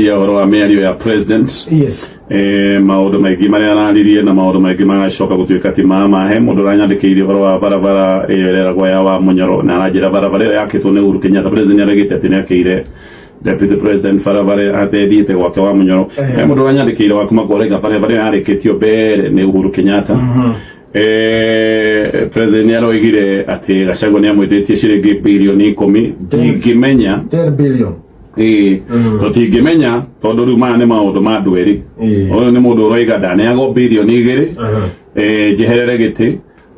ya waro ameri ya president yes maodo maigi mari analirie na maodo maigi magashoka gutuika ti mama he mundu ranyandikire waro wa barabara era gwa ya wa munyoro na arajira barabara yake tone Uhuru Kenyatta president yaragite ati nakire deputy president farabare atedite gwake wa munyoro mundu ranyandikire wa kuma gorega farabare yarikitio bere ne Uhuru Kenyatta president yaroigire ati Gachagua ni amwetetie ciringi bilioni 10 ngimenya 10 billion tutingimenya tondu riu maya ni maundu ma andu eri uyu ni mundu uroiga ndaneagwo bilioni 2 njeherere giti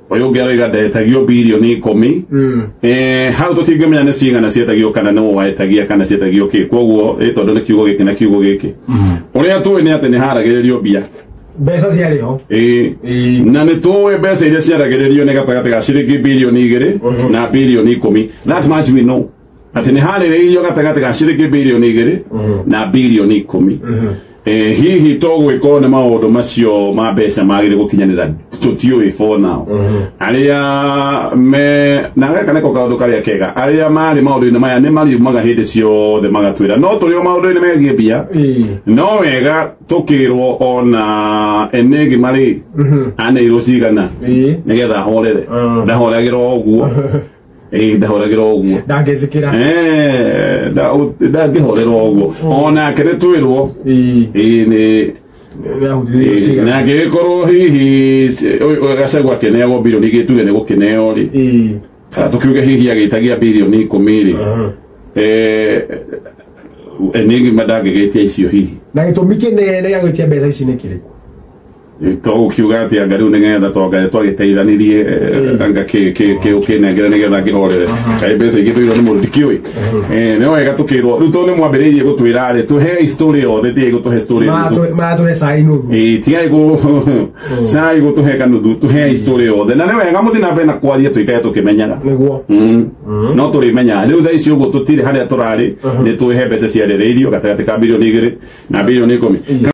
uyu ungi aroiga ndetagio bilioni 10 hau tutingimenya ni cigana cietagio kana ni waetagia kana cietagio ki koguo tondu ni kiugo giki na kiugo giki uria tuwi ni ati ni haragiririo mbia mbeca ciariho na ni tuwe mbeca iria ciaragiririo ni gatagati ga ciringi bilioni 2 na bilioni 10 that much we know ati ni harĩrĩirio gatagati ga ciringi bilioni 2 na bilioni 10 hihi togwĩkorwo nĩ maũndũ macio ma mbeca magĩrĩ gũkinyanĩra tũtiũĩ for now arĩa me na gaka nĩko kaũndũ karĩa kega arĩa marĩ maũndũ-inĩ maya nĩ mariumaga hĩndĩ ciothe magatwĩra no tũrĩ o maũndũ-inĩ megiĩ mbia no wega tũkĩrwo ona enegi marĩ aneirwo cigana nĩgetha ahorere ndahoragĩra ũguo ndahoragira oguo ndangezikira ndangihorera oguo ona kene twirwo ni na gikorwo hihi Gachagua keneagwo bilioni gituge ni gukeneo ri kana tukiuge hihi agitagia bilioni 10 ri enigi madangegetia icio hihi na gitumi kinene gya gwitia mbeca ici ni kiriku ukiuga ati anga riu nigetha twagiteithanirie anga ki ukinengere nigetha ngihorere kai mbeca ingĩ twirwo nĩ mũndũ ndikiũĩ nĩ wega tũkĩrwo rĩu to nĩ mwambĩrĩirie gũtwĩra rĩ tũhe histori yothe tigai gũtũhe histori matũhe cai nuthu tigai cai gũtũhe kanuthu tũhe histori yothe na nĩ wega mũthi na mbere na kwaria tũikare tũkĩmenyaga nĩguo no tũrĩmenyaga rĩu thaa ici ũguo tũtirĩ harĩa tũrarĩ nĩ tũhe mbeca ciarĩrĩirio gatagatĩ ka bilioni 2 na bilioni 10